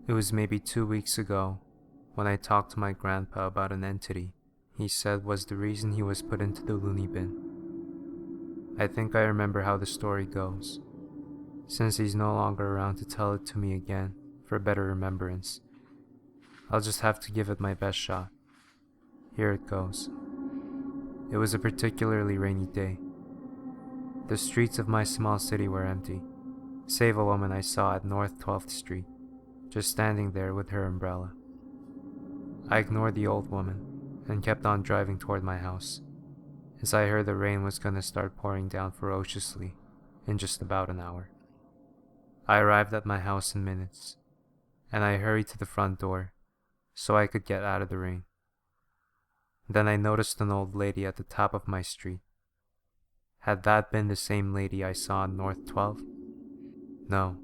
It was maybe 2 weeks ago when I talked to my grandpa about an entity he said was the reason he was put into the loony bin. I think I remember how the story goes. Since he's no longer around to tell it to me again for better remembrance, I'll just have to give it my best shot. Here it goes. It was a particularly rainy day. The streets of my small city were empty, save a woman I saw at North 12th Street, just standing there with her umbrella. I ignored the old woman and kept on driving toward my house, as I heard the rain was gonna start pouring down ferociously in just about an hour. I arrived at my house in minutes, and I hurried to the front door so I could get out of the rain. Then I noticed an old lady at the top of my street. Had that been the same lady I saw on North 12? No,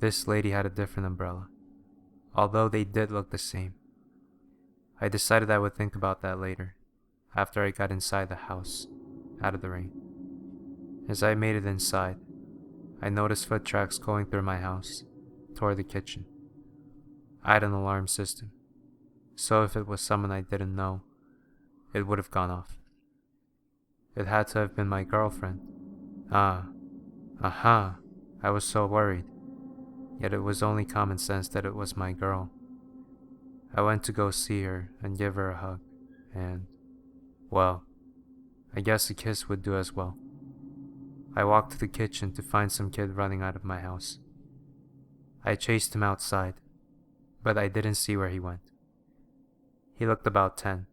this lady had a different umbrella, although they did look the same. I decided I would think about that later, after I got inside the house, out of the rain. As I made it inside, I noticed foot tracks going through my house, toward the kitchen. I had an alarm system, so if it was someone I didn't know, it would have gone off. It had to have been my girlfriend. Aha! I was so worried, yet it was only common sense that it was my girl. I went to go see her and give her a hug, and, well, I guess a kiss would do as well. I walked to the kitchen to find some kid running out of my house. I chased him outside, but I didn't see where he went. He looked about 10,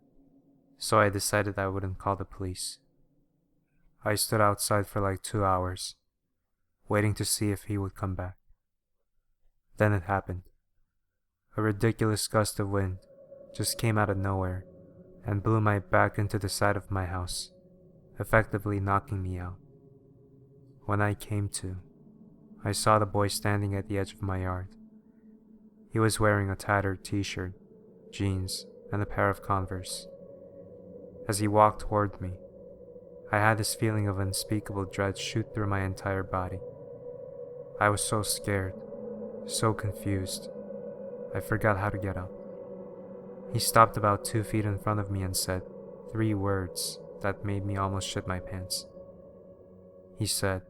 so I decided I wouldn't call the police. I stood outside for like 2 hours, waiting to see if he would come back. Then it happened. A ridiculous gust of wind just came out of nowhere and blew my back into the side of my house, effectively knocking me out. When I came to, I saw the boy standing at the edge of my yard. He was wearing a tattered t-shirt, jeans, and a pair of Converse. As he walked toward me, I had this feeling of unspeakable dread shoot through my entire body. I was so scared, so confused, I forgot how to get up. He stopped about 2 feet in front of me and said 3 words that made me almost shit my pants. He said,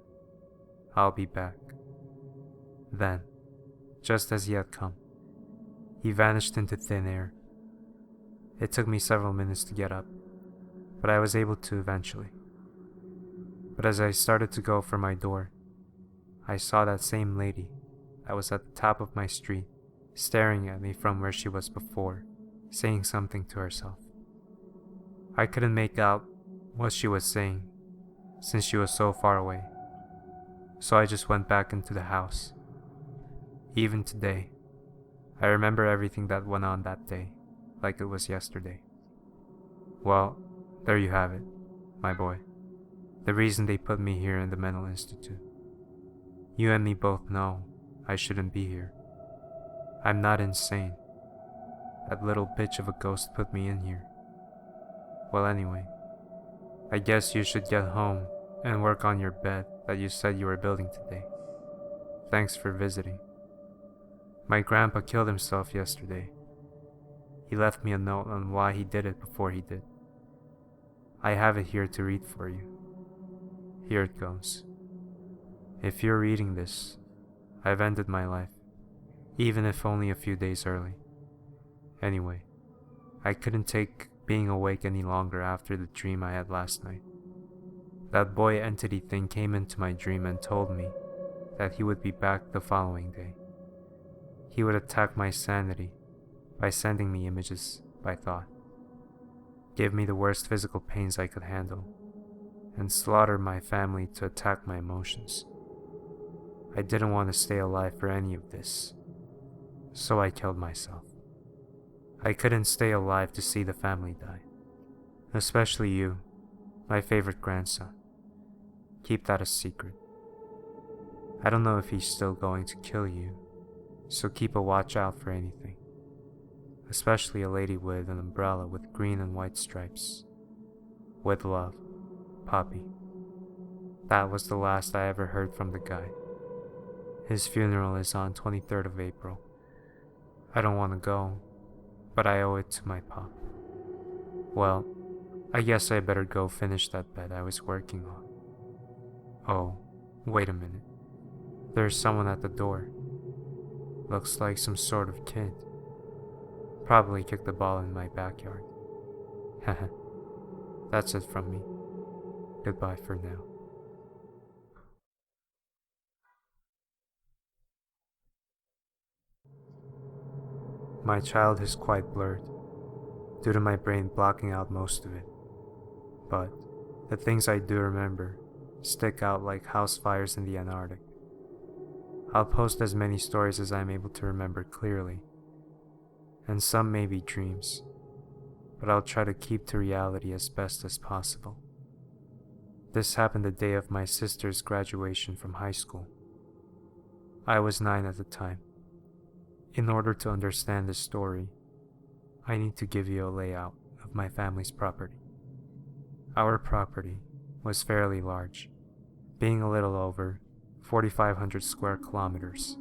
"I'll be back." Then, just as he had come, he vanished into thin air. It took me several minutes to get up, but I was able to eventually. But as I started to go for my door, I saw that same lady that was at the top of my street, staring at me from where she was before, saying something to herself. I couldn't make out what she was saying, since she was so far away, so I just went back into the house. Even today, I remember everything that went on that day, like it was yesterday. Well, there you have it, my boy. The reason they put me here in the mental institute. You and me both know I shouldn't be here. I'm not insane. That little bitch of a ghost put me in here. Well, anyway, I guess you should get home and work on your bed that you said you were building today. Thanks for visiting. My grandpa killed himself yesterday. He left me a note on why he did it before he did. I have it here to read for you. Here it goes. If you're reading this, I've ended my life, even if only a few days early. Anyway, I couldn't take being awake any longer after the dream I had last night. That boy entity thing came into my dream and told me that he would be back the following day. He would attack my sanity by sending me images by thought, give me the worst physical pains I could handle, and slaughter my family to attack my emotions. I didn't want to stay alive for any of this, so I killed myself. I couldn't stay alive to see the family die. Especially you, my favorite grandson. Keep that a secret. I don't know if he's still going to kill you, so keep a watch out for anything. Especially a lady with an umbrella with green and white stripes. With love, Poppy. That was the last I ever heard from the guy. His funeral is on 23rd of April. I don't want to go, but I owe it to my pop. Well, I guess I better go finish that bed I was working on. Oh, wait a minute. There's someone at the door. Looks like some sort of kid. Probably kicked the ball in my backyard. Haha. That's it from me. Goodbye for now. My childhood is quite blurred, due to my brain blocking out most of it. But the things I do remember stick out like house fires in the Antarctic. I'll post as many stories as I'm able to remember clearly, and some may be dreams, but I'll try to keep to reality as best as possible. This happened the day of my sister's graduation from high school. I was 9 at the time. In order to understand this story, I need to give you a layout of my family's property. Our property was fairly large, being a little over 4,500 square kilometers.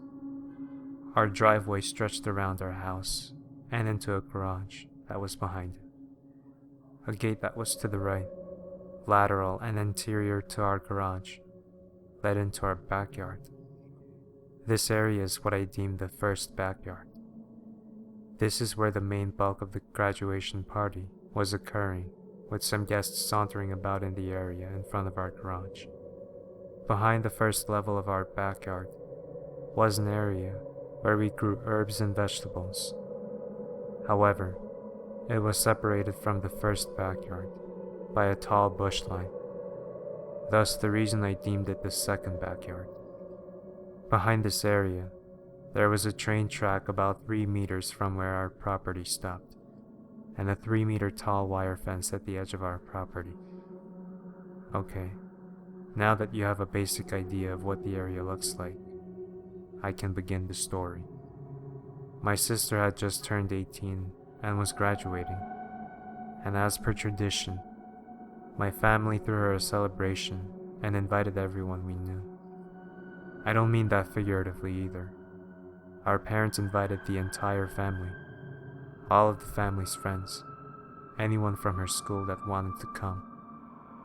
Our driveway stretched around our house and into a garage that was behind it. A gate that was to the right, lateral and anterior to our garage, led into our backyard. This area is what I deem the first backyard. This is where the main bulk of the graduation party was occurring, with some guests sauntering about in the area in front of our garage. Behind the first level of our backyard was an area where we grew herbs and vegetables. However, it was separated from the first backyard by a tall bush line, thus the reason I deemed it the second backyard. Behind this area, there was a train track about 3 meters from where our property stopped, and a 3-meter tall wire fence at the edge of our property. Okay, now that you have a basic idea of what the area looks like, I can begin the story. My sister had just turned 18 and was graduating, and as per tradition, my family threw her a celebration and invited everyone we knew. I don't mean that figuratively either. Our parents invited the entire family, all of the family's friends, anyone from her school that wanted to come,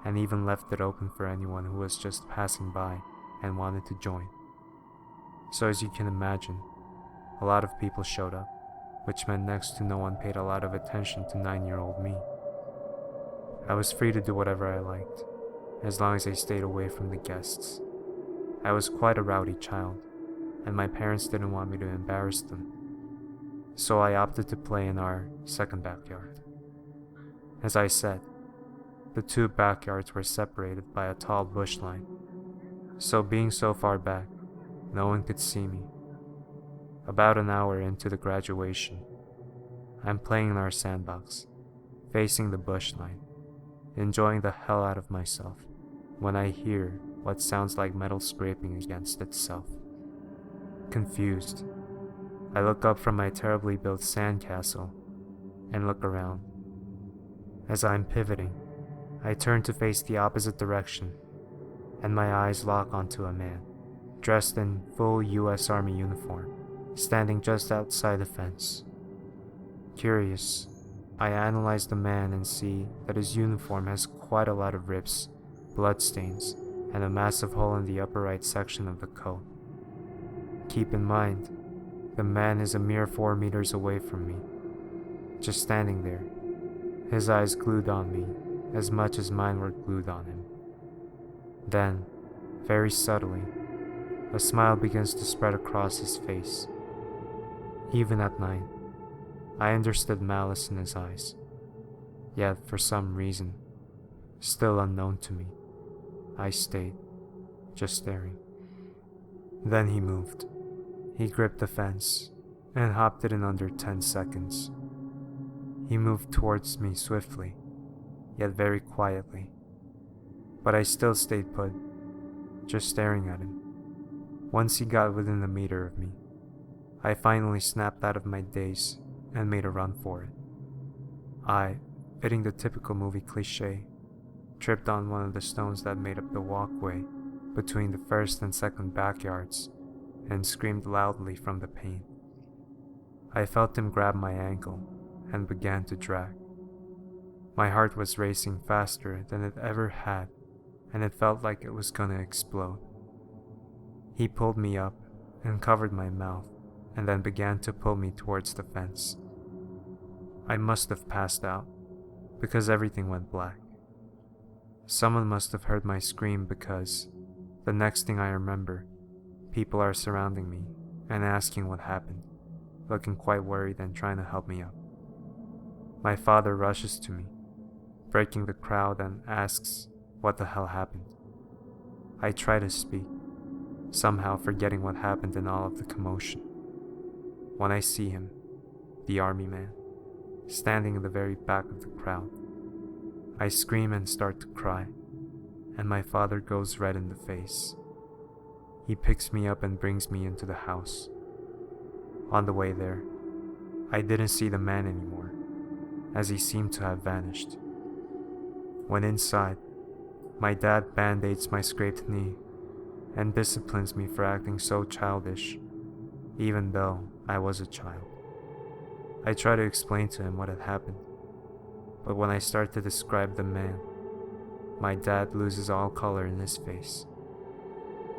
and even left it open for anyone who was just passing by and wanted to join. So as you can imagine, a lot of people showed up, which meant next to no one paid a lot of attention to 9-year-old me. I was free to do whatever I liked, as long as I stayed away from the guests. I was quite a rowdy child, and my parents didn't want me to embarrass them, so I opted to play in our second backyard. As I said, the 2 backyards were separated by a tall bush line, so being so far back, no one could see me. About an hour into the graduation, I'm playing in our sandbox, facing the bush line, enjoying the hell out of myself, when I hear what sounds like metal scraping against itself. Confused, I look up from my terribly built sandcastle and look around. As I'm pivoting, I turn to face the opposite direction, and my eyes lock onto a man, dressed in full US Army uniform, standing just outside the fence. Curious, I analyze the man and see that his uniform has quite a lot of rips, bloodstains, and a massive hole in the upper right section of the coat. Keep in mind, the man is a mere 4 meters away from me, just standing there, his eyes glued on me as much as mine were glued on him. Then, very subtly, a smile begins to spread across his face. Even at 9, I understood malice in his eyes, yet for some reason, still unknown to me, I stayed, just staring. Then he moved. He gripped the fence and hopped it in under 10 seconds. He moved towards me swiftly, yet very quietly, but I still stayed put, just staring at him. Once he got within a meter of me, I finally snapped out of my daze and made a run for it. I, fitting the typical movie cliche, tripped on one of the stones that made up the walkway between the first and second backyards and screamed loudly from the pain. I felt him grab my ankle and began to drag. My heart was racing faster than it ever had, and it felt like it was gonna explode. He pulled me up and covered my mouth, and then began to pull me towards the fence. I must have passed out, because everything went black. Someone must have heard my scream, because the next thing I remember, people are surrounding me and asking what happened, looking quite worried and trying to help me up. My father rushes to me, breaking the crowd, and asks what the hell happened. I try to speak, somehow forgetting what happened in all of the commotion. When I see him, the army man, standing in the very back of the crowd, I scream and start to cry, and my father goes red in the face. He picks me up and brings me into the house. On the way there, I didn't see the man anymore, as he seemed to have vanished. When inside, my dad band-aids my scraped knee and disciplines me for acting so childish, even though I was a child. I try to explain to him what had happened, but when I start to describe the man, my dad loses all color in his face.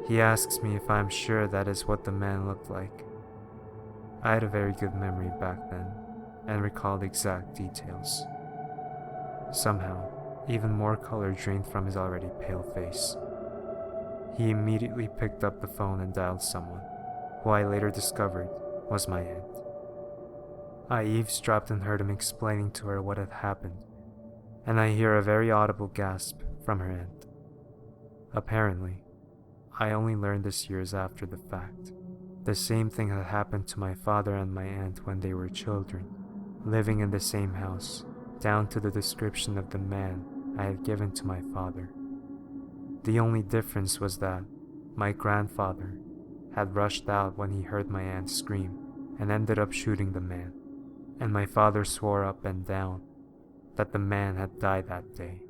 He asks me if I'm sure that is what the man looked like. I had a very good memory back then and recalled exact details. Somehow, even more color drained from his already pale face. He immediately picked up the phone and dialed someone, who I later discovered was my aunt. I eavesdropped and heard him explaining to her what had happened, and I hear a very audible gasp from her aunt. Apparently, I only learned this years after the fact. The same thing had happened to my father and my aunt when they were children, living in the same house, down to the description of the man I had given to my father. The only difference was that my grandfather had rushed out when he heard my aunt scream and ended up shooting the man, and my father swore up and down that the man had died that day.